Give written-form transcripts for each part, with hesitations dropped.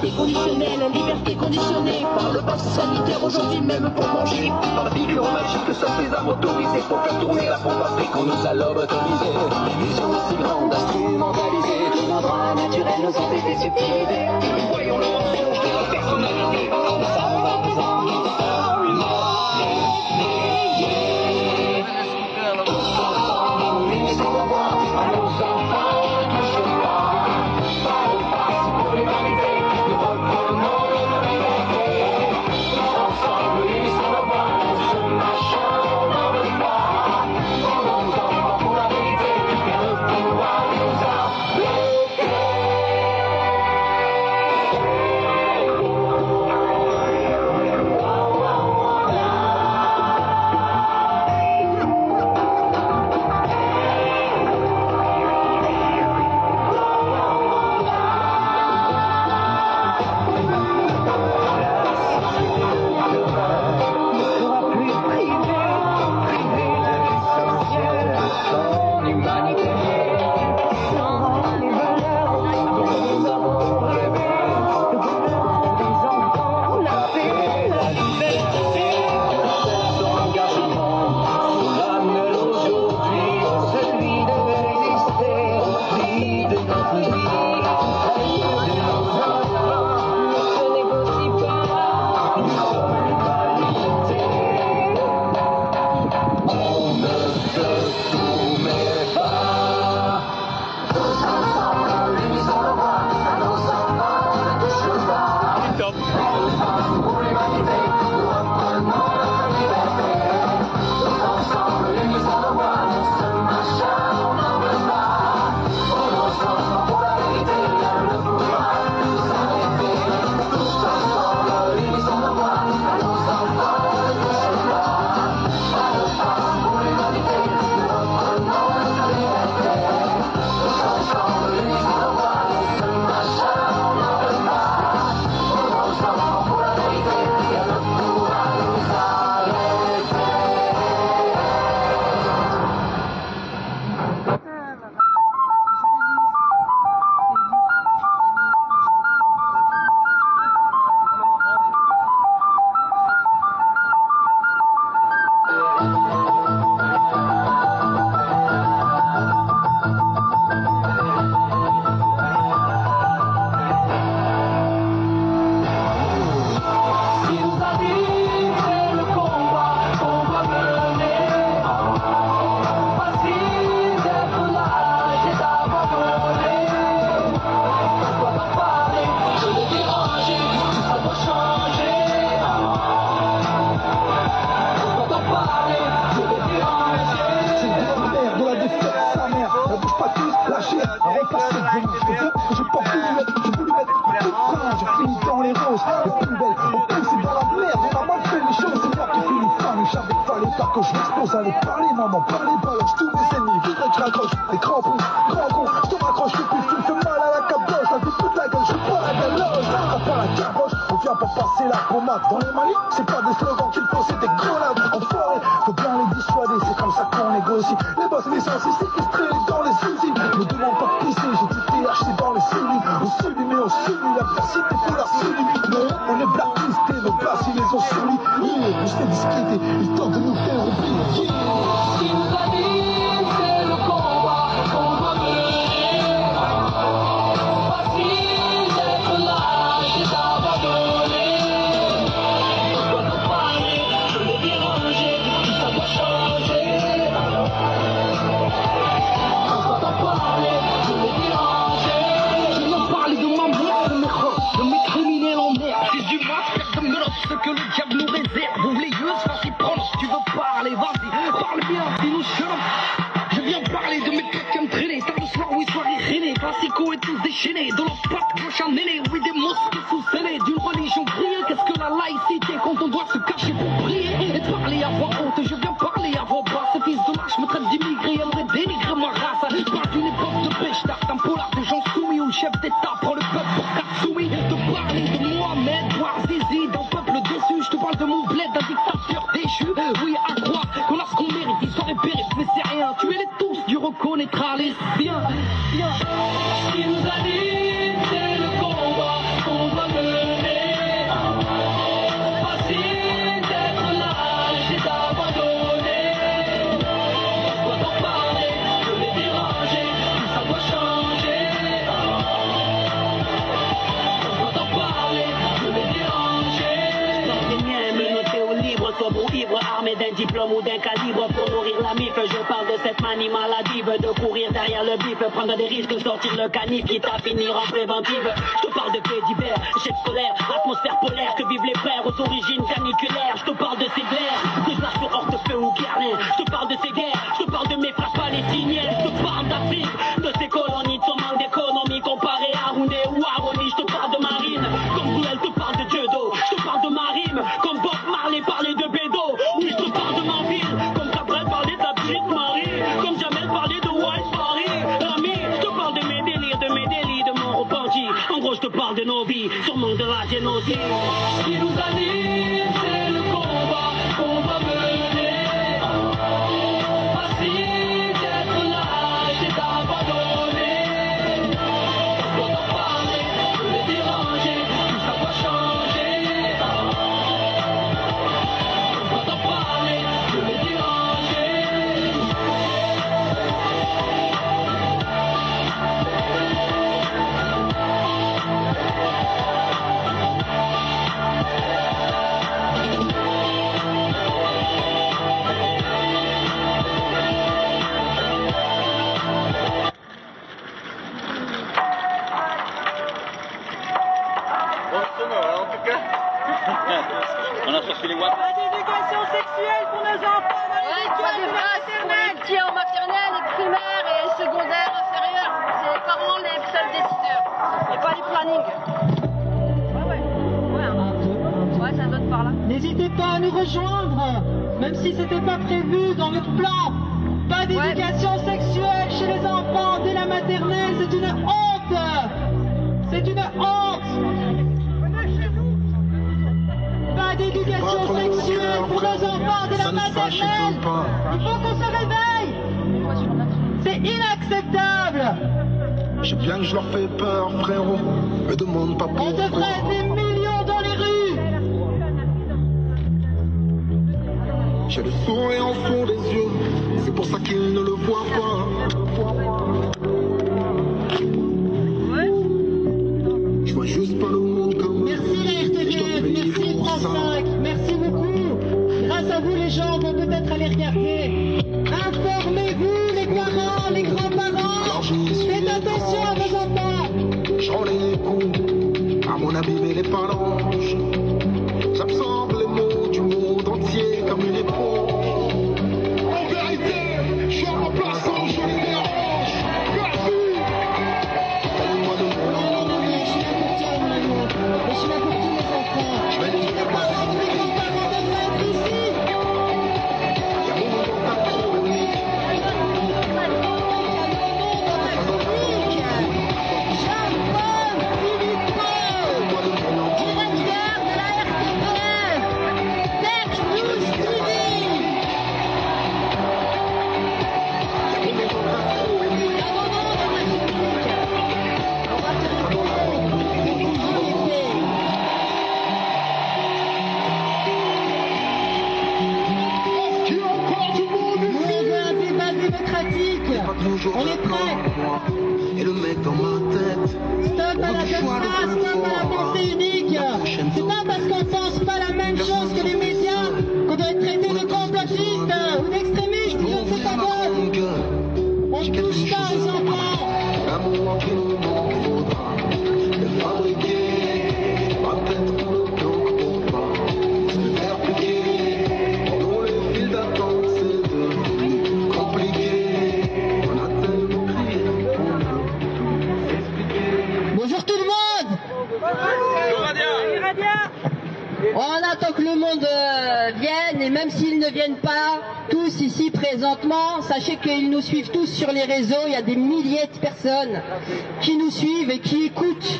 liberté conditionnelle, liberté conditionnée par le pass sanitaire aujourd'hui même pour manger. Par la piqûre magique, ça fait armes autorisées pour faire tourner la pompe à fric. On nous a lobotomisés, vision si grande, instrumentalisée. Tous nos droits naturels nous ont été subtilisés. Voyons le mensonge de notre personnalité. Quand je m'expose à les parler, maman, parlez pas, lâche tous mes ennemis, vivre que raccroche, les crampons, grand con, je te raccroche, je plus, tu me fais mal à la caboche, la vie de la gueule, je suis pas la galoche, t'as pas la caboche, on vient pas passer la pommade dans les manies, c'est pas des slogans qu'il faut, c'est des grenades, enfoirés, faut bien les dissuader, c'est comme ça qu'on négocie, les boss, les sensibles, séquestrés dans les usines, me demande pas de pisser, j'ai du THC dans les cellules, on subit, mais on subit, l'adversité faut la subir, non, on est blacklisté, nos places, ils les ont soumis, on se fait discuter, ils tentent de nous faire oublier. Ce qui nous anime, c'est le combat qu'on doit mener. Facile d'être lâche et d'abandonner. On doit nous parler, je l'ai dérangé, ça doit changer. On doit en parler, je l'ai dérangé. Je viens parler de ma mère, de mes roses, de mes criminels en mer. C'est du masque de meurtre, ce que le diable nous réserve. Ouvre les yeux, sans s'y prendre, si tu veux parler, vas-y, parle bien, sinon shut up. Je viens parler de mes potes qui me traînaient, tard le soir, oui, soirée rainée, classico et tous déchaînés, de leur patte gauche en aîné, oui, des mosquées sous scellées, d'une religion brillée, qu'est-ce que la laïcité quand on doit se cacher pour prier et parler à voix haute, je viens parler à voix basse, ce fils de lâche me traite d'immigré, aimerait dénigrer ma race, parle d'une époque de pêche d'art, d'un polar de gens soumis, où le chef d'état prend le peuple pour Katsumi, de parler de Mohamed, Bouazizi, d'un peuple déçu, je te parle de mon bled, d'un dictateur déchu, oui, à croire qu'on a ce qu'on mérite, histoire et périph', mais c'est rien, tuez-les tous, Dieu reconnaîtra les siens, ce qui nous anime, c'est le combat qu'on doit calibre pour nourrir la mif. Je parle de cette manie maladive de courir derrière le bif, prendre des risques, sortir le canif, quitte à finir en préventive. Je te parle de faits divers, échec scolaire, atmosphère polaire, que vivent les frères aux origines caniculaires. Je te parle de ces glaires, que je lâche sur Hortefeux ou Guerlain. Je te parle de ces guerres, je te parle de mes frères palestiniens. Je te parle d'Afrique, de ces colonies, de son manque d'économie comparé à Roundé ou à Roni. Je te parle de marine, comme Gouel te parle de Dieudo. Je te parle de ma rime, comme Bob Marley parlait de Bédo. Oui, je te parle de ma ville, comme Cabrel parlait de la petite Marie, comme Jamel parlait de White Paris. L'ami, je te parle de mes délires, de mon repenti. En gros, je te parle de nos vies, sûrement de la génocide. Ce qui nous anime, c'est le combat qu'on va mener. Facile d'être lâche et d'abandonner. On doit en parler, de les déranger, tout ça va changer. On doit en parler, de les déranger. On a reçu les watts. Pas d'éducation sexuelle pour nos enfants dans les écoles Pas de grâce pour les petits en maternelle, et primaire et secondaire inférieur. C'est les parents les seuls décideurs. Et pas les plannings. Ouais, ça donne par là. N'hésitez pas à nous rejoindre, même si c'était pas prévu dans notre plan. Pas d'éducation sexuelle chez les enfants dès la maternelle, c'est une honte. C'est une honte. Pas d'éducation sexuelle pour nos enfants dès la maternelle. Il faut qu'on se réveille. C'est inacceptable. Je sais bien que je leur fais peur, frérot. Me demande pas On pourquoi. devrait être des millions dans les rues. J'ai le sourire au fond des yeux. C'est pour ça qu'ils ne le voient pas. Je vois juste pas le monde comme Merci la RTBF, merci France 5, merci beaucoup. Grâce à vous, les gens vont peut-être aller regarder. Informez-vous, les parents, les grands-parents. Faites attention à vos enfants. je rends les coups à mon avis mais les phalanges. J'absorbe les mots du monde entier comme une éponge. En vérité, je suis remplaçant, je les dérange. Merci. Donne-moi de mon nom. Je suis là pour toi, mon amour. Je suis là pour tous les enfants. Je vais les Les parents, tous les grands-parents devraient être ici. Il y a mon nom dans ta chronique. On est prêts. Et le mec dans ma tête. Stop à la démocratie, stop à la pensée unique. C'est pas parce qu'on pense pas la même chose que les médias qu'on doit être traité de complotistes ou d'extrémistes. Je ne sais pas quoi. On ne touche pas aux enfants. L'amour qu'il nous manque faudra le fabriquer. Peut-être qu'on le bloque pas. Se faire piquer. Dans les files d'attente, c'est devenu compliqué. On a tellement crié qu'on peut s'expliquer. Bonjour tout le monde. On attend que le monde vienne, et même s'ils ne viennent pas tous ici présentement, sachez qu'ils nous suivent tous sur les réseaux. Il y a des milliers de personnes qui nous suivent et qui écoutent.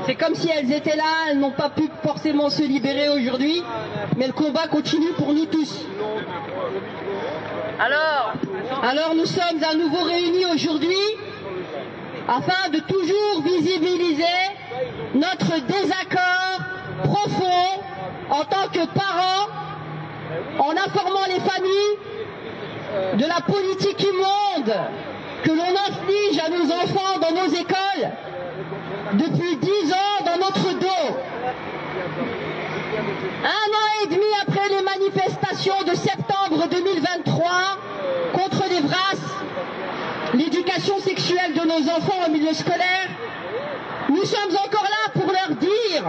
C'est comme si elles étaient là, elles n'ont pas pu forcément se libérer aujourd'hui, mais le combat continue pour nous tous. Alors nous sommes à nouveau réunis aujourd'hui afin de toujours visibiliser notre désaccord profond en tant que parents, en informant les familles de la politique immonde que l'on inflige à nos enfants dans nos écoles depuis 10 ans dans notre dos. 1 an et demi après les manifestations de septembre 2023 contre les VRAS, l'éducation sexuelle de nos enfants au milieu scolaire, nous sommes encore là pour leur dire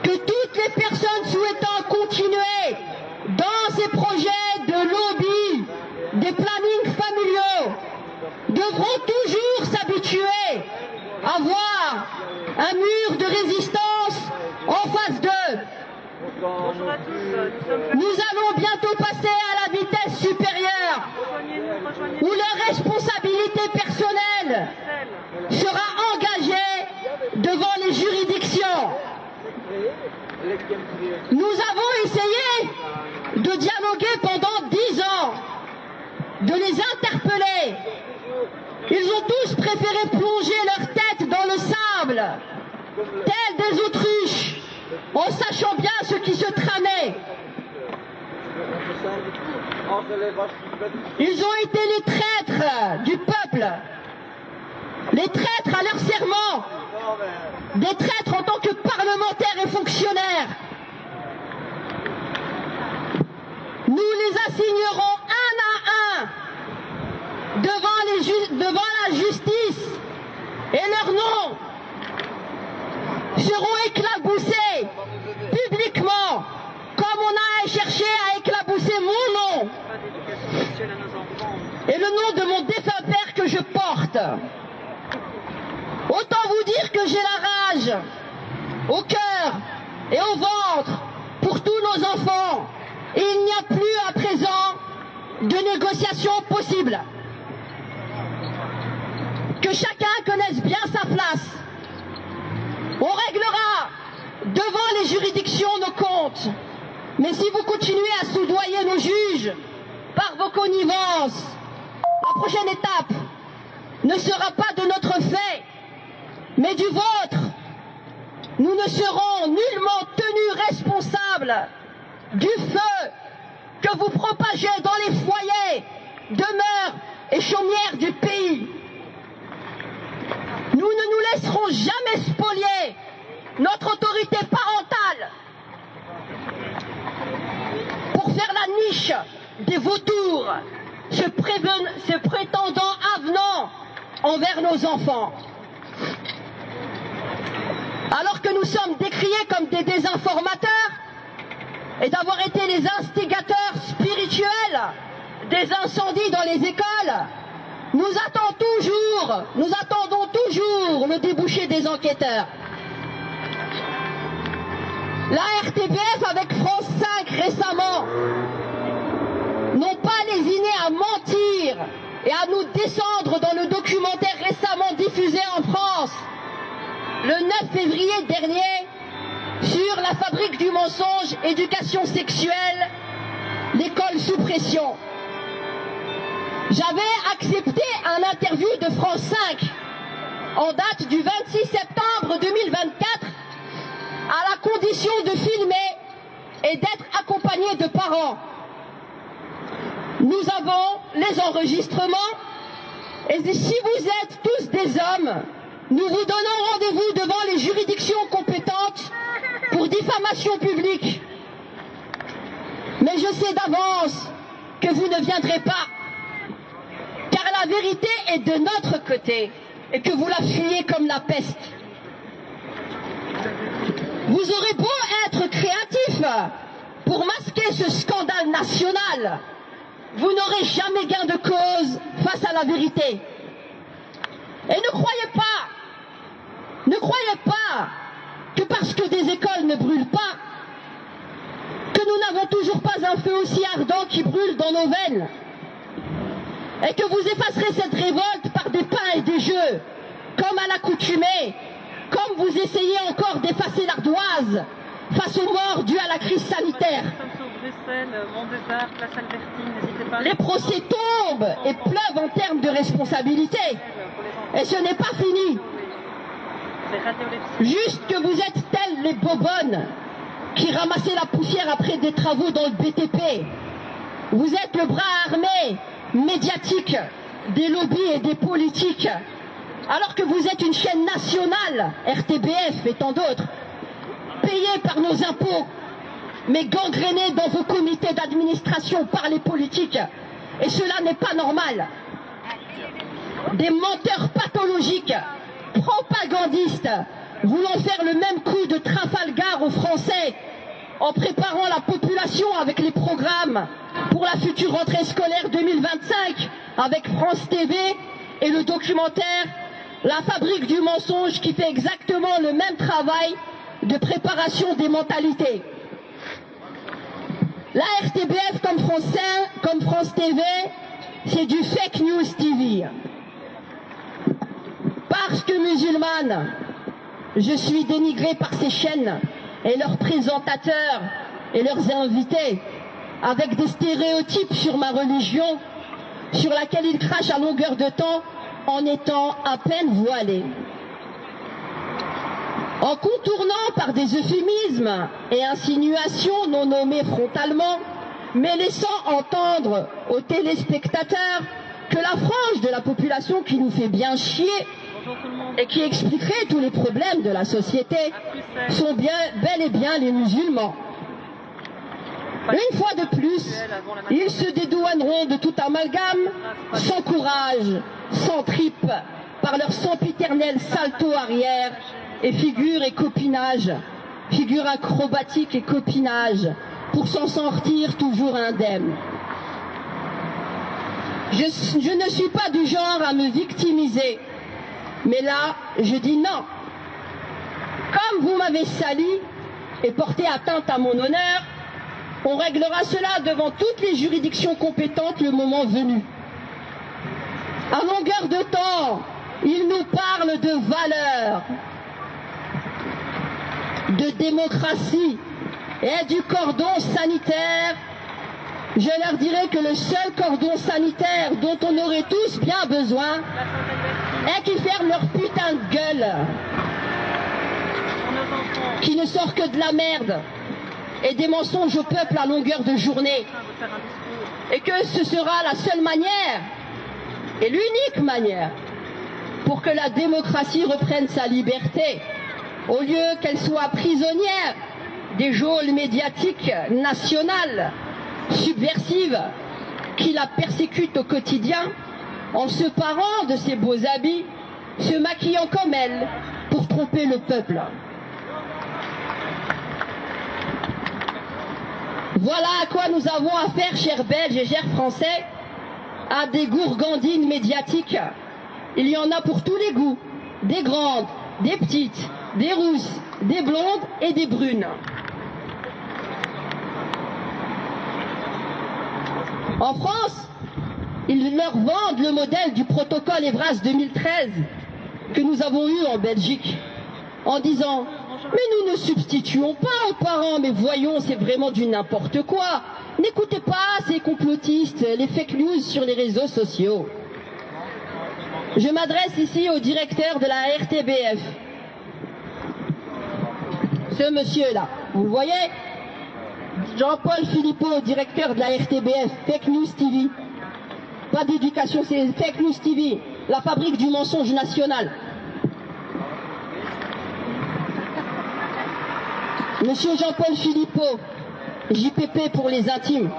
que toutes les personnes souhaitant continuer dans ces projets de lobby, des plannings familiaux, devront toujours s'habituer à voir un mur de résistance en face d'eux. Bonjour à tous. Nous allons bientôt passer à la vitesse supérieure, où leur responsabilité personnelle sera engagée devant les juridictions. Nous avons essayé de dialoguer pendant 10 ans, de les interpeller. Ils ont tous préféré plonger leur tête dans le sable, tels des autruches, en sachant bien ce qui se tramait. Ils ont été les traîtres du peuple, les traîtres à leur serment, des traîtres en tant que parlementaires et fonctionnaires. Nous les assignerons un à un devant la justice et leurs noms seront éclaboussés publiquement comme on a cherché à éclabousser mon nom et le nom de mon défunt père que je porte. Autant vous dire que j'ai la rage au cœur et au ventre pour tous nos enfants et il n'y a plus à présent de négociation possible. Que chacun connaisse bien sa place. On réglera devant les juridictions nos comptes. Mais si vous continuez à soudoyer nos juges par vos connivences, la prochaine étape ne sera pas de notre fait, mais du vôtre. Nous ne serons nullement tenus responsables du feu que vous propagez dans les foyers, demeures et chaumières du pays. Nous ne nous laisserons jamais spolier notre autorité parentale pour faire la niche des vautours, se prétendant avenants envers nos enfants. Alors que nous sommes décriés comme des désinformateurs et d'avoir été les instigateurs spirituels des incendies dans les écoles, nous attendons toujours le débouché des enquêteurs. La RTBF avec France 5 récemment n'ont pas lésiné à mentir et à nous descendre dans le documentaire récemment diffusé en France le 9 février dernier sur la fabrique du mensonge, éducation sexuelle, l'école sous pression. J'avais accepté un interview de France 5 en date du 26 septembre 2024 à la condition de filmer et d'être accompagné de parents. Nous avons les enregistrements et si vous êtes tous des hommes, nous vous donnons rendez-vous devant les juridictions compétentes pour diffamation publique. Mais je sais d'avance que vous ne viendrez pas, car la vérité est de notre côté et que vous la fuyez comme la peste. Vous aurez beau être créatif pour masquer ce scandale national, vous n'aurez jamais gain de cause face à la vérité. Et ne croyez pas que parce que des écoles ne brûlent pas, que nous n'avons toujours pas un feu aussi ardent qui brûle dans nos veines, et que vous effacerez cette révolte par des pains et des jeux, comme à l'accoutumée, comme vous essayez encore d'effacer l'ardoise face aux morts dues à la crise sanitaire. Les procès tombent et pleuvent en termes de responsabilité. Et ce n'est pas fini. Juste que vous êtes tels les bobonnes qui ramassaient la poussière après des travaux dans le BTP. Vous êtes le bras armé médiatique des lobbies et des politiques, alors que vous êtes une chaîne nationale, RTBF et tant d'autres, payée par nos impôts. mais gangrénés dans vos comités d'administration par les politiques. Et cela n'est pas normal. Des menteurs pathologiques, propagandistes, voulant faire le même coup de Trafalgar aux Français en préparant la population avec les programmes pour la future rentrée scolaire 2025 avec France TV et le documentaire La fabrique du mensonge qui fait exactement le même travail de préparation des mentalités. La RTBF comme France TV, c'est du fake news TV. Parce que musulmane, je suis dénigrée par ces chaînes et leurs présentateurs et leurs invités avec des stéréotypes sur ma religion, sur laquelle ils crachent à longueur de temps en étant à peine voilés. En contournant par des euphémismes et insinuations non nommées frontalement, mais laissant entendre aux téléspectateurs que la frange de la population qui nous fait bien chier et qui expliquerait tous les problèmes de la société sont bel et bien les musulmans. Une fois de plus, ils se dédouaneront de tout amalgame, sans courage, sans tripes, par leur sempiternel salto arrière et figure acrobatique et copinage, pour s'en sortir toujours indemne. Je ne suis pas du genre à me victimiser, mais là, je dis non. Comme vous m'avez sali et porté atteinte à mon honneur, on réglera cela devant toutes les juridictions compétentes le moment venu. À longueur de temps, ils nous parlent de valeurs, de démocratie et du cordon sanitaire. Je leur dirai que le seul cordon sanitaire dont on aurait tous bien besoin est qu'ils ferment leur putain de gueule, qui ne sort que de la merde et des mensonges au peuple à longueur de journée, et que ce sera la seule manière et l'unique manière pour que la démocratie reprenne sa liberté, au lieu qu'elle soit prisonnière des geôles médiatiques nationales subversives qui la persécutent au quotidien en se parant de ses beaux habits, se maquillant comme elle pour tromper le peuple. Voilà à quoi nous avons affaire, chers Belges et chers Français, à des gourgandines médiatiques. Il y en a pour tous les goûts, des grandes, des petites, des rousses, des blondes et des brunes. En France, ils leur vendent le modèle du protocole Evras 2013 que nous avons eu en Belgique, en disant « Mais nous ne substituons pas aux parents, mais voyons, c'est vraiment du n'importe quoi. N'écoutez pas ces complotistes, les fake news sur les réseaux sociaux. » Je m'adresse ici au directeur de la RTBF. Ce monsieur-là, vous le voyez, Jean-Paul Philippot, directeur de la RTBF, Fake News TV. Pas d'éducation, c'est Fake News TV, la fabrique du mensonge national. Monsieur Jean-Paul Philippot, JPP pour les intimes,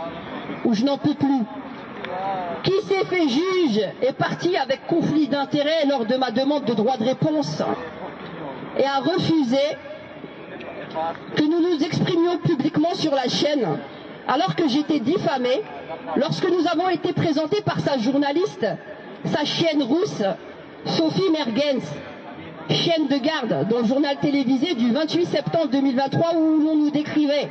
où je n'en peux plus, qui s'est fait juge est parti avec conflit d'intérêts lors de ma demande de droit de réponse et a refusé que nous nous exprimions publiquement sur la chaîne, alors que j'étais diffamé lorsque nous avons été présentés par sa journaliste, sa chienne rousse, Sophie Mergens, chienne de garde, dans le journal télévisé du 28 septembre 2023 où l'on nous décrivait.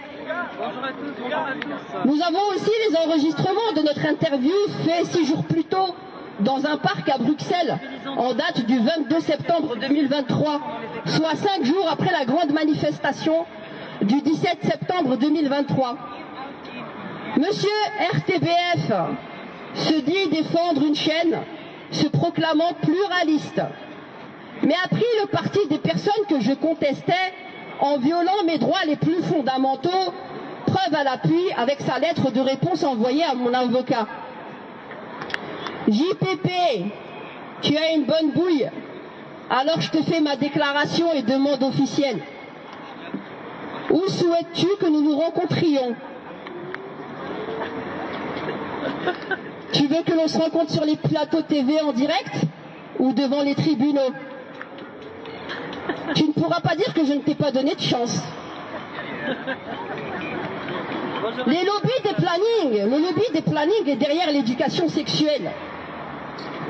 Nous avons aussi les enregistrements de notre interview fait 6 jours plus tôt dans un parc à Bruxelles, en date du 22 septembre 2023, soit 5 jours après la grande manifestation du 17 septembre 2023. Monsieur RTBF se dit défendre une chaîne se proclamant pluraliste, mais a pris le parti des personnes que je contestais en violant mes droits les plus fondamentaux, preuve à l'appui avec sa lettre de réponse envoyée à mon avocat. JPP, tu as une bonne bouille, alors je te fais ma déclaration et demande officielle. Où souhaites-tu que nous nous rencontrions? Tu veux que l'on se rencontre sur les plateaux TV en direct ou devant les tribunaux? Tu ne pourras pas dire que je ne t'ai pas donné de chance. Les lobbies des plannings, le lobby des plannings est derrière l'éducation sexuelle,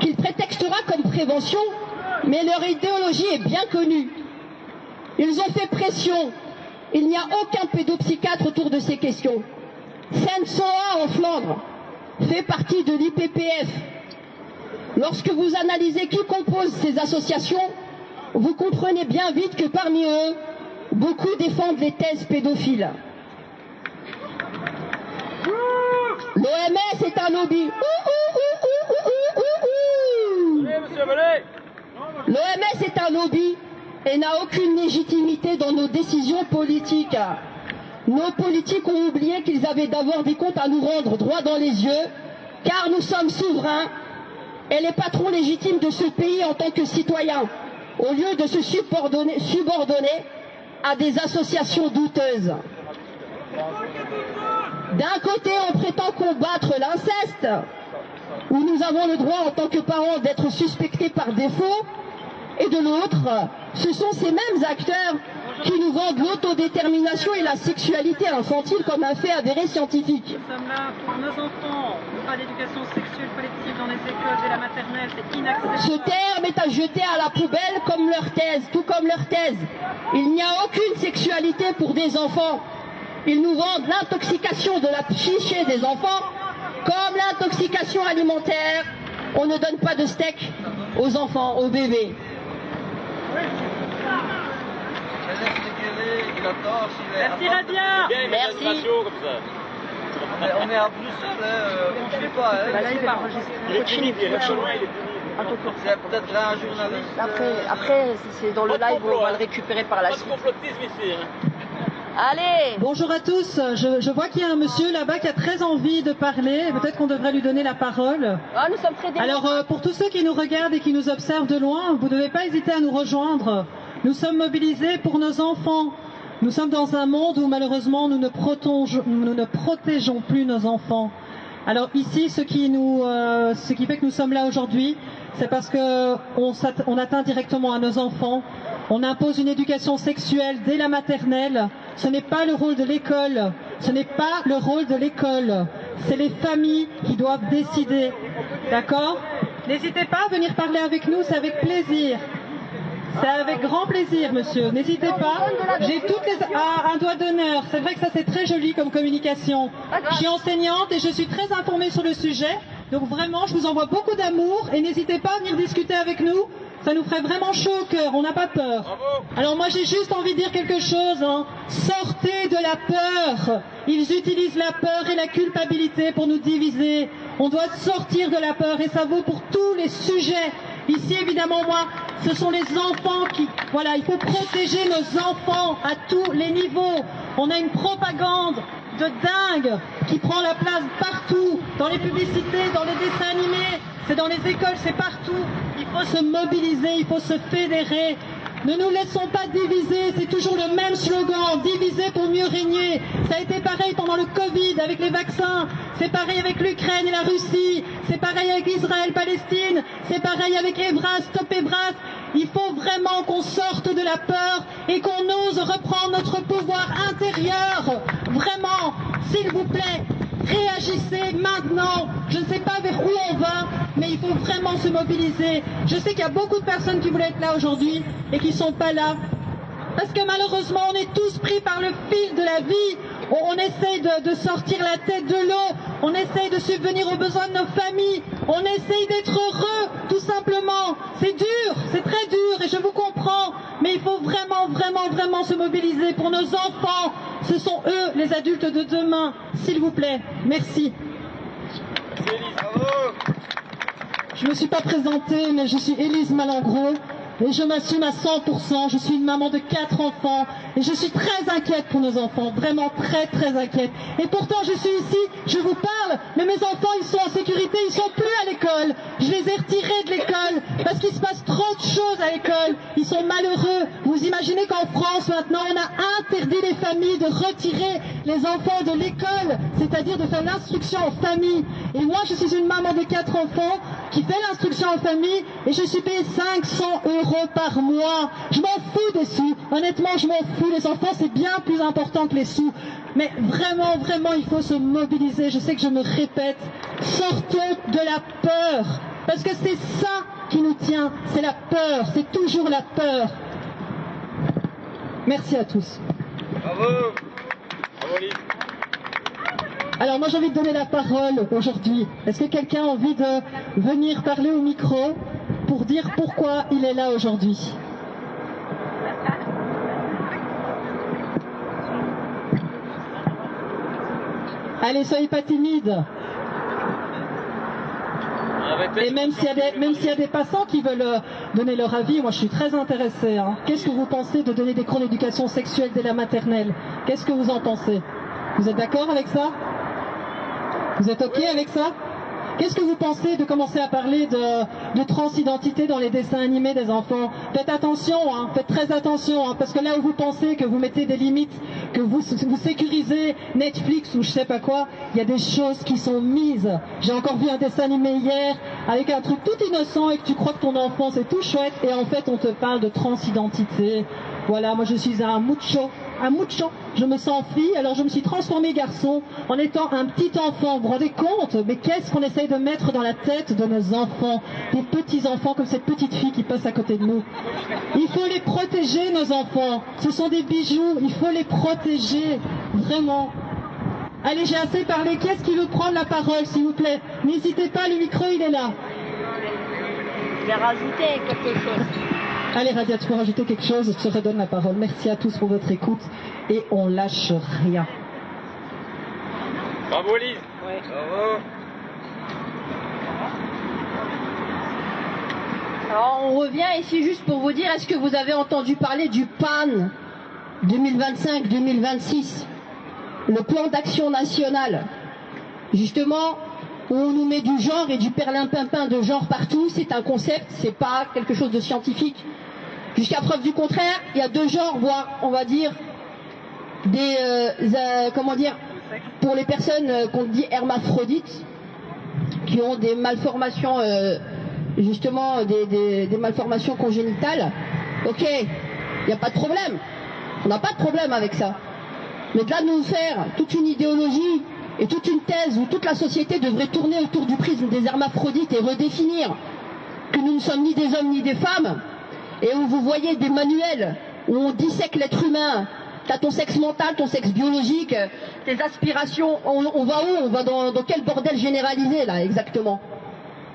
qu'il prétextera comme prévention, mais leur idéologie est bien connue. Ils ont fait pression. Il n'y a aucun pédopsychiatre autour de ces questions. Seine-Saint-Ouen en Flandre fait partie de l'IPPF. Lorsque vous analysez qui compose ces associations, vous comprenez bien vite que parmi eux, beaucoup défendent les thèses pédophiles. L'OMS est un lobby. L'OMS est un lobby et n'a aucune légitimité dans nos décisions politiques. Nos politiques ont oublié qu'ils avaient d'abord des comptes à nous rendre droit dans les yeux, car nous sommes souverains et les patrons légitimes de ce pays en tant que citoyens, au lieu de se subordonner à des associations douteuses. D'un côté, on prétend combattre l'inceste, où nous avons le droit en tant que parents d'être suspectés par défaut, et de l'autre, ce sont ces mêmes acteurs qui nous vendent l'autodétermination et la sexualité infantile comme un fait avéré scientifique. Nous sommes là pour nos enfants, pas d'éducation sexuelle collective dans les écoles dès la maternelle, c'est inacceptable. Ce terme est à jeter à la poubelle comme leur thèse, tout comme leur thèse. Il n'y a aucune sexualité pour des enfants. Ils nous vendent l'intoxication de la psyché des enfants comme l'intoxication alimentaire. On ne donne pas de steak aux enfants, aux bébés. Merci Radia. Merci. On est à Bruxelles, on ne fait pas. Là, il va enregistrer. C'est peut-être un journaliste. Après c'est dans le live où on va le récupérer par la suite. Allez! Bonjour à tous, je vois qu'il y a un monsieur là-bas qui a très envie de parler, peut-être qu'on devrait lui donner la parole. Ah, nous sommes très démocrates. Alors pour tous ceux qui nous regardent et qui nous observent de loin, vous ne devez pas hésiter à nous rejoindre. Nous sommes mobilisés pour nos enfants. Nous sommes dans un monde où malheureusement nous ne protégeons plus nos enfants. Alors ici, ce qui fait que nous sommes là aujourd'hui, c'est parce qu'on atteint directement à nos enfants. On impose une éducation sexuelle dès la maternelle. Ce n'est pas le rôle de l'école. Ce n'est pas le rôle de l'école. C'est les familles qui doivent décider. D'accord? N'hésitez pas à venir parler avec nous, c'est avec plaisir. C'est avec grand plaisir, monsieur. N'hésitez pas. J'ai toutes les... Ah, un doigt d'honneur. C'est vrai que ça, c'est très joli comme communication. Je suis enseignante et je suis très informée sur le sujet. Donc vraiment, je vous envoie beaucoup d'amour et n'hésitez pas à venir discuter avec nous. Ça nous ferait vraiment chaud au cœur, on n'a pas peur. Alors moi j'ai juste envie de dire quelque chose, hein. Sortez de la peur. Ils utilisent la peur et la culpabilité pour nous diviser. On doit sortir de la peur et ça vaut pour tous les sujets. Ici évidemment moi, ce sont les enfants qui... Voilà, il faut protéger nos enfants à tous les niveaux. On a une propagande de dingue qui prend la place partout, dans les publicités, dans les dessins animés, c'est dans les écoles, c'est partout. Il faut se mobiliser, il faut se fédérer. Ne nous laissons pas diviser, c'est toujours le même slogan, diviser pour mieux régner. Ça a été pareil pendant le Covid avec les vaccins, c'est pareil avec l'Ukraine et la Russie, c'est pareil avec Israël, Palestine, c'est pareil avec Ebras, Stop Ebras. Il faut vraiment qu'on sorte de la peur et qu'on ose reprendre notre pouvoir intérieur. Vraiment, s'il vous plaît, réagissez maintenant. Je ne sais pas vers où on va, mais il faut vraiment se mobiliser. Je sais qu'il y a beaucoup de personnes qui voulaient être là aujourd'hui et qui ne sont pas là. Parce que malheureusement, on est tous pris par le fil de la vie. On essaye de sortir la tête de l'eau. On essaye de subvenir aux besoins de nos familles. On essaye d'être heureux, tout simplement. C'est dur, c'est très dur et je vous comprends. Mais il faut vraiment, vraiment, vraiment se mobiliser pour nos enfants. Ce sont eux, les adultes de demain. S'il vous plaît, merci. Je ne me suis pas présentée, mais je suis Élise Malengros. Et je m'assume à 100%, je suis une maman de 4 enfants et je suis très inquiète pour nos enfants, vraiment très très inquiète. Et pourtant je suis ici, je vous parle, mais mes enfants ils sont en sécurité, ils sont plus à l'école. Je les ai retirés de l'école Parce qu'il se passe trop de choses à l'école. Ils sont malheureux. Vous imaginez qu'en France, maintenant, on a interdit les familles de retirer les enfants de l'école, c'est-à-dire de faire l'instruction en famille. Et moi, je suis une maman de 4 enfants qui fait l'instruction en famille et je suis payée 500 € par mois. Je m'en fous des sous. Honnêtement, je m'en fous. Les enfants, c'est bien plus important que les sous. Mais vraiment, vraiment, il faut se mobiliser. Je sais que je me répète. Sortons de la peur. Parce que c'est ça qui nous tient. C'est la peur. C'est toujours la peur. Merci à tous. Bravo. Bravo, Lise. Alors moi j'ai envie de donner la parole aujourd'hui. Est-ce que quelqu'un a envie de venir parler au micro pour dire pourquoi il est là aujourd'hui? Allez, soyez pas timides. Et même s'il y a des passants qui veulent donner leur avis, moi je suis très intéressée. Hein. Qu'est-ce que vous pensez de donner des cours d'éducation sexuelle dès la maternelle? Qu'est-ce que vous en pensez? Vous êtes d'accord avec ça? Vous êtes OK avec ça? Qu'est-ce que vous pensez de commencer à parler de transidentité dans les dessins animés des enfants? Faites attention, hein, faites très attention, hein, parce que là où vous pensez que vous mettez des limites, que vous sécurisez Netflix ou je sais pas quoi, il y a des choses qui sont mises. J'ai encore vu un dessin animé hier avec un truc tout innocent et que tu crois que ton enfant c'est tout chouette et en fait on te parle de transidentité. Voilà, moi je suis un mucho. Je me sens fille, alors je me suis transformée garçon en étant un petit enfant. Vous vous rendez compte? Mais qu'est-ce qu'on essaye de mettre dans la tête de nos enfants? Des petits enfants comme cette petite fille qui passe à côté de nous. Il faut les protéger, nos enfants. Ce sont des bijoux, il faut les protéger. Vraiment. Allez, j'ai assez parlé. Qui est-ce qui veut prendre la parole, s'il vous plaît? N'hésitez pas, le micro, il est là. Je vais rajouter quelque chose. Allez Radia, tu peux rajouter quelque chose? Je te redonne la parole. Merci à tous pour votre écoute et on lâche rien. Bravo, Lise. Oui. Bravo. Alors on revient ici juste pour vous dire, est-ce que vous avez entendu parler du PAN 2025-2026, le plan d'action national, justement où on nous met du genre et du perlimpinpin de genre partout. C'est un concept, c'est pas quelque chose de scientifique. Jusqu'à preuve du contraire, il y a 2 genres, voire on va dire comment dire, pour les personnes qu'on dit hermaphrodites, qui ont des malformations, justement des malformations congénitales. Ok, il n'y a pas de problème. On n'a pas de problème avec ça. Mais de là de nous faire toute une idéologie et toute une thèse où toute la société devrait tourner autour du prisme des hermaphrodites et redéfinir que nous ne sommes ni des hommes ni des femmes, et où vous voyez des manuels où on dissèque l'être humain, t'as ton sexe mental, ton sexe biologique, tes aspirations, on va où? On va dans quel bordel généralisé là exactement?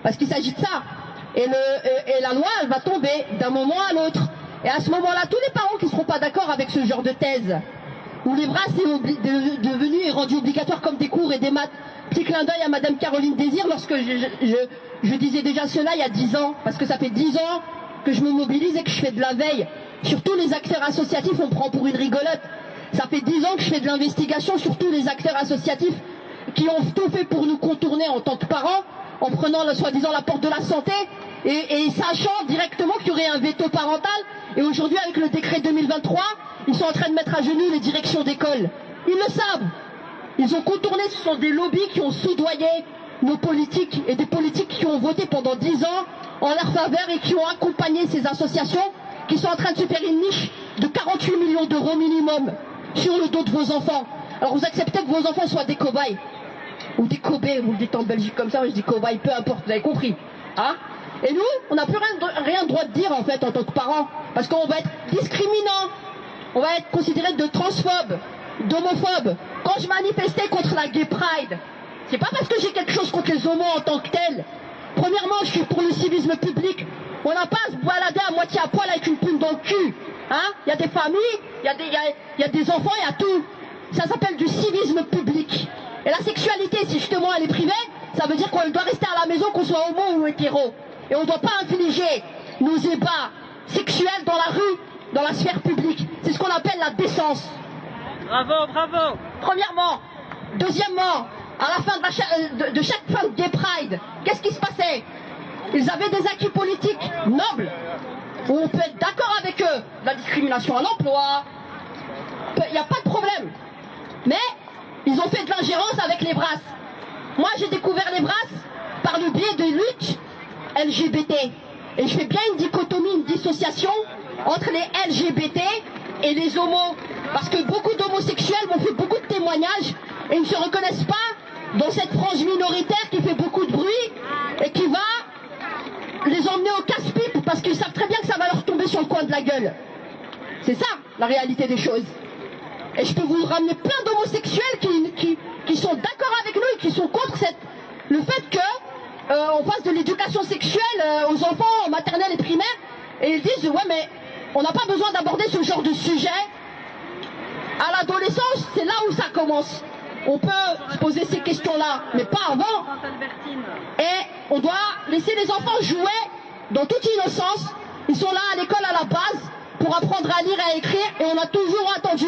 Parce qu'il s'agit de ça. Et la loi elle va tomber d'un moment à l'autre. Et à ce moment-là, tous les parents qui ne seront pas d'accord avec ce genre de thèse, où les bras c'est devenu et rendu obligatoire comme des cours et des maths. Petit clin d'œil à Madame Caroline Désir lorsque je disais déjà cela il y a 10 ans, parce que ça fait 10 ans que je me mobilise et que je fais de la veille. Sur tous les acteurs associatifs, on me prend pour une rigolote. Ça fait 10 ans que je fais de l'investigation sur tous les acteurs associatifs qui ont tout fait pour nous contourner en tant que parents, en prenant soi-disant la porte de la santé et sachant directement qu'il y aurait un veto parental. Et aujourd'hui, avec le décret 2023, ils sont en train de mettre à genoux les directions d'école. Ils le savent. Ils ont contourné, ce sont des lobbies qui ont soudoyé nos politiques et des politiques qui ont voté pendant 10 ans en leur faveur et qui ont accompagné ces associations qui sont en train de se faire une niche de 48 millions d'euros minimum sur le dos de vos enfants. Alors vous acceptez que vos enfants soient des cobayes ou des cobés, vous le dites en Belgique comme ça, moi je dis cobayes, peu importe, vous avez compris. Hein? Et nous, on n'a plus rien droit de dire en fait en tant que parents, parce qu'on va être discriminants, on va être considérés de transphobes, d'homophobes. Quand je manifestais contre la Gay Pride, c'est pas parce que j'ai quelque chose contre les homos en tant que tel. Premièrement, je suis pour le civisme public. On n'a pas à se balader à moitié à poil avec une plume dans le cul. Hein? Il y a des familles, il y a des enfants, il y a tout. Ça s'appelle du civisme public. Et la sexualité, si justement elle est privée, ça veut dire qu'on doit rester à la maison, qu'on soit homo ou hétéro. Et on ne doit pas infliger nos ébats sexuels dans la rue, dans la sphère publique. C'est ce qu'on appelle la décence. Bravo, bravo. Premièrement. Deuxièmement, à la fin de chaque fin de Gay Pride, qu'est-ce qui se passait? ils avaient des acquis politiques nobles, où on peut être d'accord avec eux, la discrimination à l'emploi, il n'y a pas de problème. Mais ils ont fait de l'ingérence avec les brasses. Moi j'ai découvert les brasses par le biais de luttes LGBT. Et je fais bien une dichotomie, une dissociation entre les LGBT et les homos. Parce que beaucoup d'homosexuels m'ont fait beaucoup de témoignages et ils ne se reconnaissent pas dans cette frange minoritaire qui fait beaucoup de bruit et qui va les emmener au casse-pipe parce qu'ils savent très bien que ça va leur tomber sur le coin de la gueule. C'est ça la réalité des choses. Et je peux vous ramener plein d'homosexuels qui sont d'accord avec nous et qui sont contre le fait qu'on fasse de l'éducation sexuelle aux enfants en maternelle et primaire. Et ils disent ouais mais on n'a pas besoin d'aborder ce genre de sujet. À l'adolescence, c'est là où ça commence. On peut se poser ces questions-là, mais pas avant. Et on doit laisser les enfants jouer dans toute innocence. Ils sont là à l'école à la base pour apprendre à lire et à écrire. Et on a toujours attendu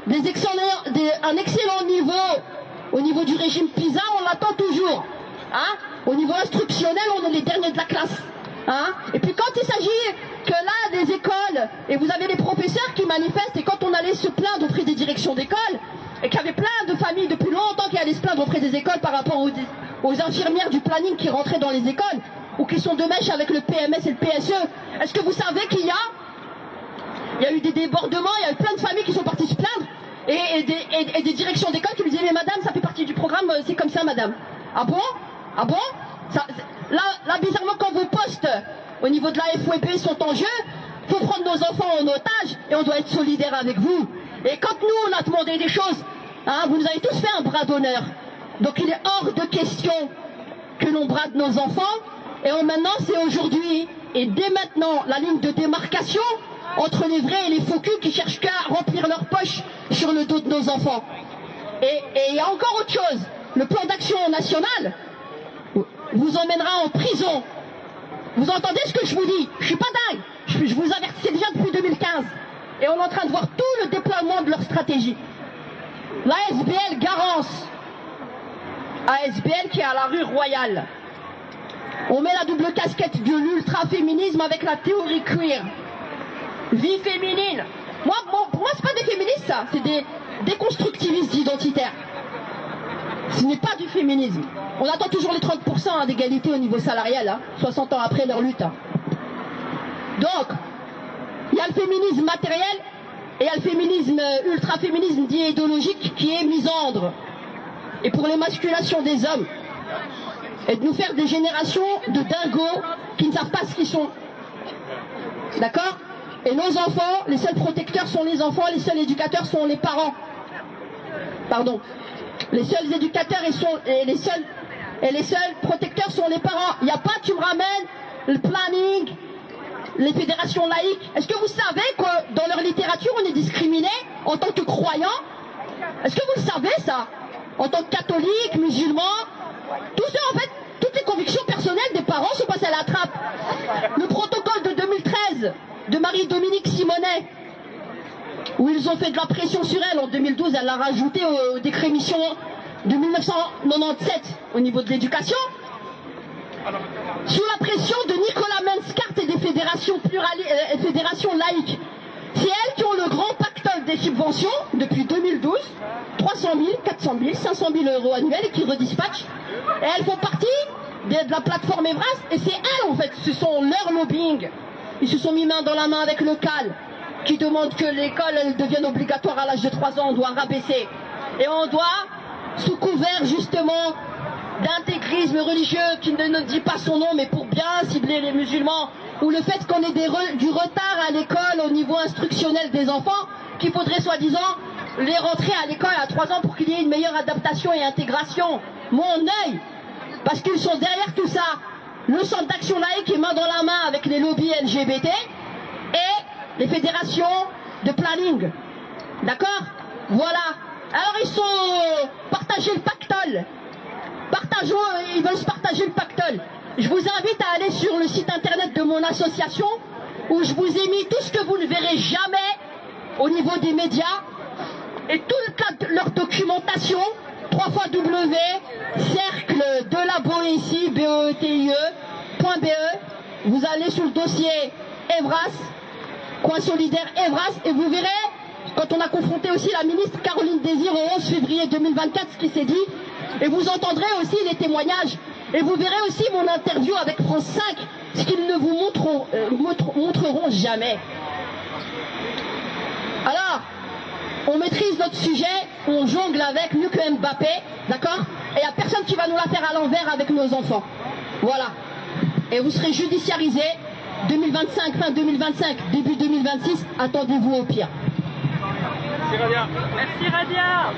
un excellent niveau au niveau du régime PISA. On l'attend toujours. Hein? Au niveau instructionnel, on est les derniers de la classe. Hein? Et puis quand il s'agit que là, des écoles, et vous avez les professeurs qui manifestent, et quand on allait se plaindre auprès des directions d'école, et qu'il y avait plein de familles depuis longtemps qui allaient se plaindre auprès des écoles par rapport aux infirmières du planning qui rentraient dans les écoles, ou qui sont de mèche avec le PMS et le PSE, est-ce que vous savez qu'il y a eu des débordements, il y a eu plein de familles qui sont parties se plaindre, et des directions d'école qui lui disaient mais madame, ça fait partie du programme, c'est comme ça madame. Ah bon? Ah bon? Là, bizarrement, quand vos postes au niveau de la FWB sont en jeu, il faut prendre nos enfants en otage et on doit être solidaire avec vous. Et quand nous, on a demandé des choses, hein, vous nous avez tous fait un bras d'honneur. Donc il est hors de question que l'on brade nos enfants. Et maintenant, c'est aujourd'hui et dès maintenant la ligne de démarcation entre les vrais et les faux culs qui cherchent qu'à remplir leurs poches sur le dos de nos enfants. Et il y a encore autre chose. Le plan d'action national vous emmènera en prison. Vous entendez ce que je vous dis? Je suis pas dingue. Je vous avertissais déjà depuis 2015. Et on est en train de voir tout le déploiement de leur stratégie. L'ASBL Garance. ASBL qui est à la rue Royale. On met la double casquette de l'ultra-féminisme avec la théorie queer. Vie féminine. Pour moi, c'est pas des féministes, ça. C'est des déconstructivistes identitaires. Ce n'est pas du féminisme. On attend toujours les 30% d'égalité au niveau salarial, hein, 60 ans après leur lutte. Hein. Donc, il y a le féminisme matériel et il y a le féminisme, ultra-féminisme dit idéologique qui est misandre. Et pour l'émasculation des hommes. Et de nous faire des générations de dingos qui ne savent pas ce qu'ils sont. D'accord? Et nos enfants, les seuls protecteurs sont les enfants, les seuls éducateurs sont les parents. Pardon. Les seuls éducateurs et les seuls protecteurs sont les parents. Il n'y a pas, tu me ramènes, le planning, les fédérations laïques. Est-ce que vous savez que dans leur littérature, on est discriminé en tant que croyant? Est-ce que vous le savez, ça? En tant que catholique, musulman, tout ça, en fait, toutes les convictions personnelles des parents sont passées à la trappe. Le protocole de 2013 de Marie-Dominique Simonet, où ils ont fait de la pression sur elle. En 2012, elle l'a rajouté au décret mission de 1997 au niveau de l'éducation. Sous la pression de Nicolas Menskart et des fédérations laïques. C'est elles qui ont le grand pactole des subventions depuis 2012, 300 000, 400 000, 500 000 euros annuels et qui redispatchent. Et elles font partie de la plateforme Evras et c'est elles en fait, ce sont leur lobbying. Ils se sont mis main dans la main avec le CAL qui demande que l'école elle devienne obligatoire à l'âge de 3 ans, on doit rabaisser. Et on doit, sous couvert justement d'intégrisme religieux qui ne dit pas son nom mais pour bien cibler les musulmans, ou le fait qu'on ait du retard à l'école au niveau instructionnel des enfants, qu'il faudrait soi-disant les rentrer à l'école à 3 ans pour qu'il y ait une meilleure adaptation et intégration. Mon œil, parce qu'ils sont derrière tout ça. Le centre d'action laïque est main dans la main avec les lobbies LGBT et les fédérations de planning. D'accord? Voilà. Alors ils sont partagés le pactole. Ils veulent se partager le pactole. Je vous invite à aller sur le site internet de mon association où je vous ai mis tout ce que vous ne verrez jamais au niveau des médias et toute leur documentation, 3 fois W, cercle de la Boétie, BOETIE, solidaire.be, vous allez sur le dossier Evras, Coin Solidaire Evras, et vous verrez, quand on a confronté aussi la ministre Caroline Désir au 11 février 2024, ce qui s'est dit, et vous entendrez aussi les témoignages, et vous verrez aussi mon interview avec France 5, ce qu'ils ne vous montreront jamais. Alors, on maîtrise notre sujet, on jongle avec mieux que Mbappé, d'accord? Et il n'y a personne qui va nous la faire à l'envers avec nos enfants. Voilà. Et vous serez judiciarisés 2025, fin 2025, début 2026, attendez-vous au pire. Merci Radia. Merci Radia.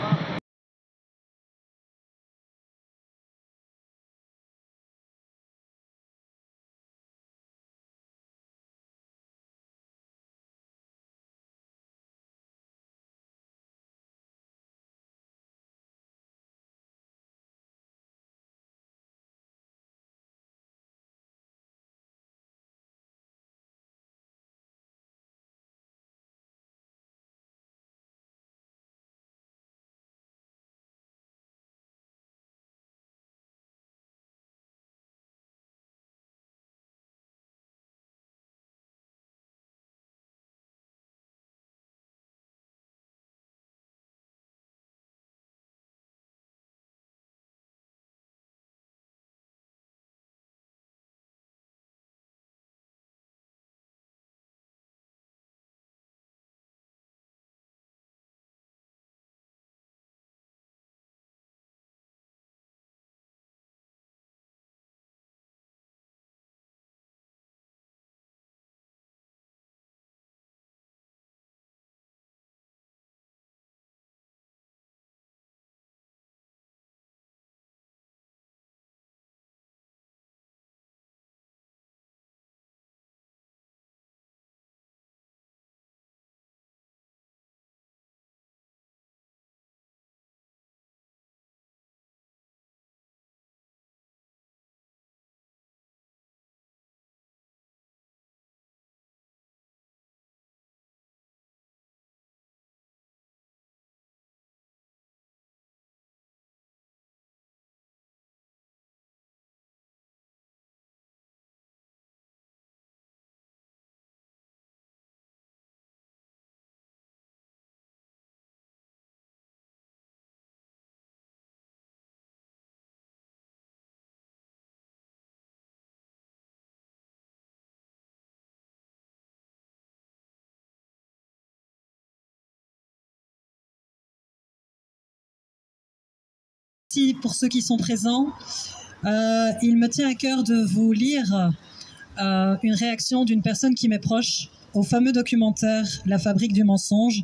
Pour ceux qui sont présents, il me tient à cœur de vous lire une réaction d'une personne qui m'est proche au fameux documentaire La fabrique du mensonge,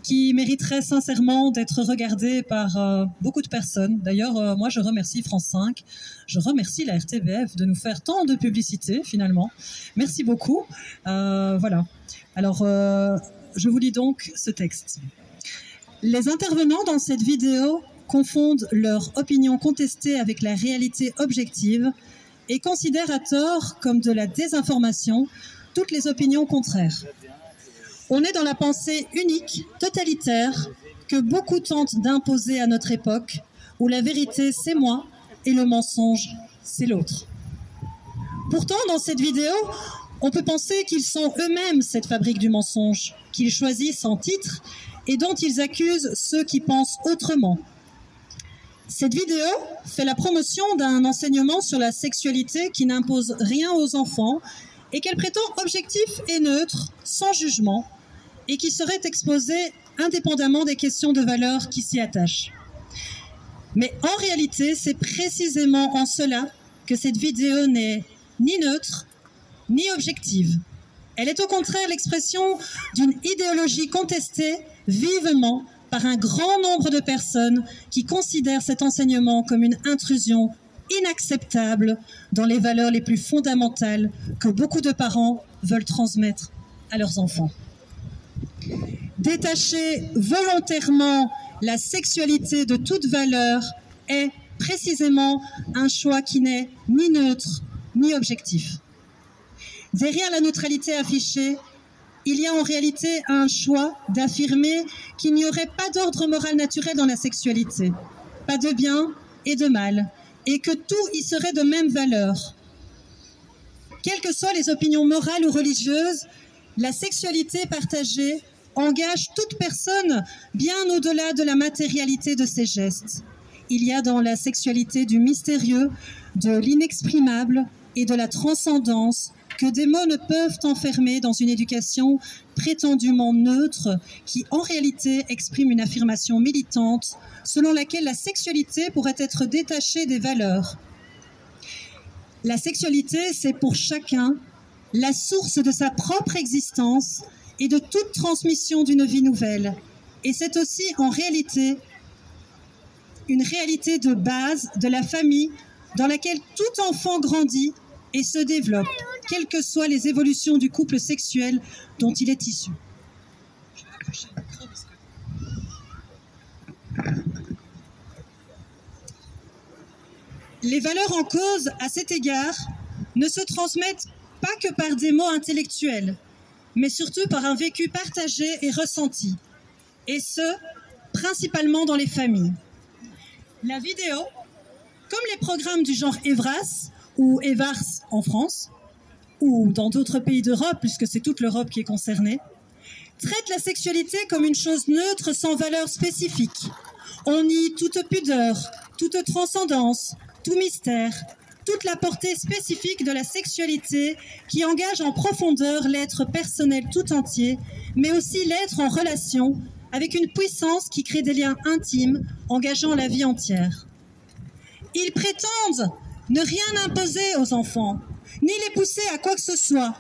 qui mériterait sincèrement d'être regardé par beaucoup de personnes. D'ailleurs, moi je remercie France 5, je remercie la RTBF de nous faire tant de publicité finalement. Merci beaucoup. Voilà. Alors, je vous lis donc ce texte. Les intervenants dans cette vidéo confondent leur opinion contestée avec la réalité objective et considèrent à tort comme de la désinformation toutes les opinions contraires. On est dans la pensée unique, totalitaire, que beaucoup tentent d'imposer à notre époque, où la vérité c'est moi et le mensonge c'est l'autre. Pourtant, dans cette vidéo, on peut penser qu'ils sont eux-mêmes cette fabrique du mensonge, qu'ils choisissent en titre et dont ils accusent ceux qui pensent autrement. Cette vidéo fait la promotion d'un enseignement sur la sexualité qui n'impose rien aux enfants et qu'elle prétend objectif et neutre, sans jugement, et qui serait exposé indépendamment des questions de valeur qui s'y attachent. Mais en réalité, c'est précisément en cela que cette vidéo n'est ni neutre, ni objective. Elle est au contraire l'expression d'une idéologie contestée vivement par un grand nombre de personnes qui considèrent cet enseignement comme une intrusion inacceptable dans les valeurs les plus fondamentales que beaucoup de parents veulent transmettre à leurs enfants. Détacher volontairement la sexualité de toute valeur est précisément un choix qui n'est ni neutre ni objectif. Derrière la neutralité affichée, il y a en réalité un choix d'affirmer qu'il n'y aurait pas d'ordre moral naturel dans la sexualité, pas de bien et de mal, et que tout y serait de même valeur. Quelles que soient les opinions morales ou religieuses, la sexualité partagée engage toute personne bien au-delà de la matérialité de ses gestes. Il y a dans la sexualité du mystérieux, de l'inexprimable et de la transcendance que des mots ne peuvent enfermer dans une éducation prétendument neutre qui, en réalité, exprime une affirmation militante selon laquelle la sexualité pourrait être détachée des valeurs. La sexualité, c'est pour chacun la source de sa propre existence et de toute transmission d'une vie nouvelle. Et c'est aussi, en réalité, une réalité de base de la famille dans laquelle tout enfant grandit et se développe, quelles que soient les évolutions du couple sexuel dont il est issu. Les valeurs en cause, à cet égard, ne se transmettent pas que par des mots intellectuels, mais surtout par un vécu partagé et ressenti, et ce, principalement dans les familles. La vidéo, comme les programmes du genre Evras ou Evars en France, ou dans d'autres pays d'Europe, puisque c'est toute l'Europe qui est concernée, traite la sexualité comme une chose neutre sans valeur spécifique. On nie toute pudeur, toute transcendance, tout mystère, toute la portée spécifique de la sexualité qui engage en profondeur l'être personnel tout entier, mais aussi l'être en relation avec une puissance qui crée des liens intimes engageant la vie entière. Ils prétendent ne rien imposer aux enfants, ni les pousser à quoi que ce soit,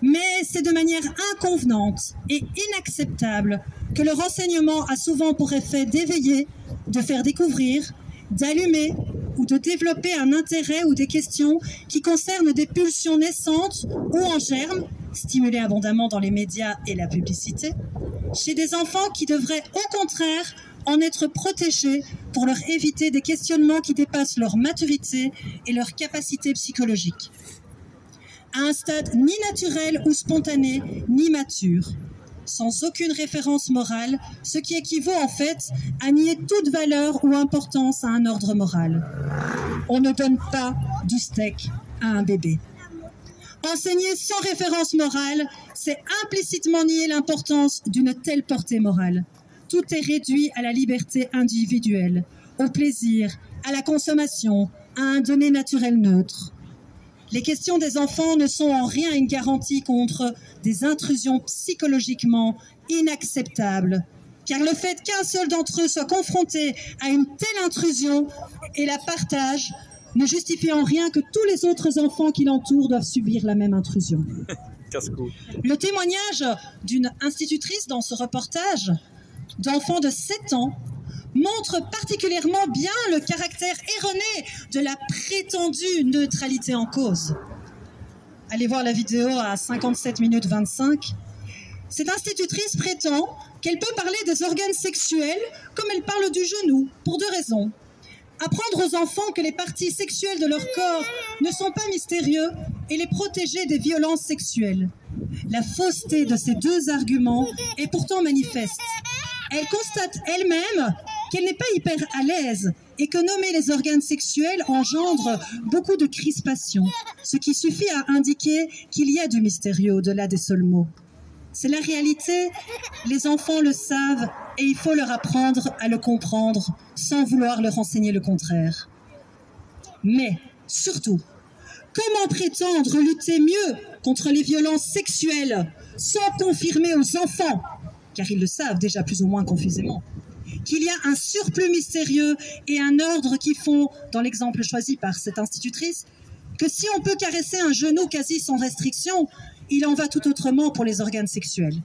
mais c'est de manière inconvenante et inacceptable que le renseignement a souvent pour effet d'éveiller, de faire découvrir, d'allumer ou de développer un intérêt ou des questions qui concernent des pulsions naissantes ou en germe, stimulées abondamment dans les médias et la publicité, chez des enfants qui devraient au contraire en être protégés pour leur éviter des questionnements qui dépassent leur maturité et leur capacité psychologique. À un stade ni naturel ou spontané, ni mature, sans aucune référence morale, ce qui équivaut en fait à nier toute valeur ou importance à un ordre moral. On ne donne pas du steak à un bébé. Enseigner sans référence morale, c'est implicitement nier l'importance d'une telle portée morale. Tout est réduit à la liberté individuelle, au plaisir, à la consommation, à un donné naturel neutre. Les questions des enfants ne sont en rien une garantie contre des intrusions psychologiquement inacceptables, car le fait qu'un seul d'entre eux soit confronté à une telle intrusion et la partage ne justifie en rien que tous les autres enfants qui l'entourent doivent subir la même intrusion. Le témoignage d'une institutrice dans ce reportage, d'enfants de 7 ans, montre particulièrement bien le caractère erroné de la prétendue neutralité en cause. Allez voir la vidéo à 57 minutes 25. Cette institutrice prétend qu'elle peut parler des organes sexuels comme elle parle du genou, pour 2 raisons. Apprendre aux enfants que les parties sexuelles de leur corps ne sont pas mystérieux et les protéger des violences sexuelles. La fausseté de ces 2 arguments est pourtant manifeste. Elle constate elle-même qu'elle n'est pas hyper à l'aise et que nommer les organes sexuels engendre beaucoup de crispation, ce qui suffit à indiquer qu'il y a du mystérieux au-delà des seuls mots. C'est la réalité, les enfants le savent et il faut leur apprendre à le comprendre sans vouloir leur enseigner le contraire. Mais, surtout, comment prétendre lutter mieux contre les violences sexuelles sans confirmer aux enfants, car ils le savent déjà plus ou moins confusément, qu'il y a un surplus mystérieux et un ordre qui font, dans l'exemple choisi par cette institutrice, que si on peut caresser un genou quasi sans restriction, il en va tout autrement pour les organes sexuels.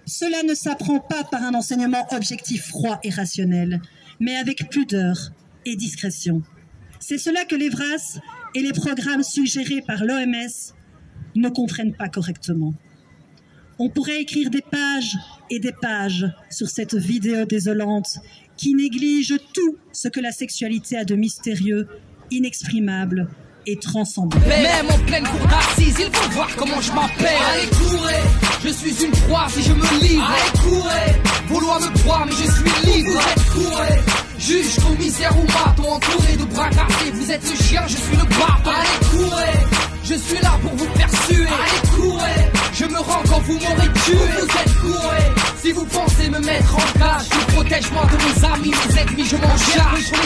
Cela ne s'apprend pas par un enseignement objectif, froid et rationnel, mais avec pudeur et discrétion. C'est cela que l'Evras et les programmes suggérés par l'OMS ne comprennent pas correctement. On pourrait écrire des pages et des pages sur cette vidéo désolante qui néglige tout ce que la sexualité a de mystérieux, inexprimable et transcendant. Même en pleine cour d'assises, il faut voir comment je m'appelle. Allez courez, je suis une proie si je me livre. Allez courez, vos lois me croient mais je suis libre. Courez, juge, commissaire ou bâton, entouré de bras cassés. Vous êtes ce chien, je suis le bâton. Allez courez, je suis là pour tuer. Allez courez, je me rends quand vous m'aurez tué. Vous êtes courés, si vous pensez me mettre en cage, je protège moi de mes amis, mes ennemis, je m'en charge.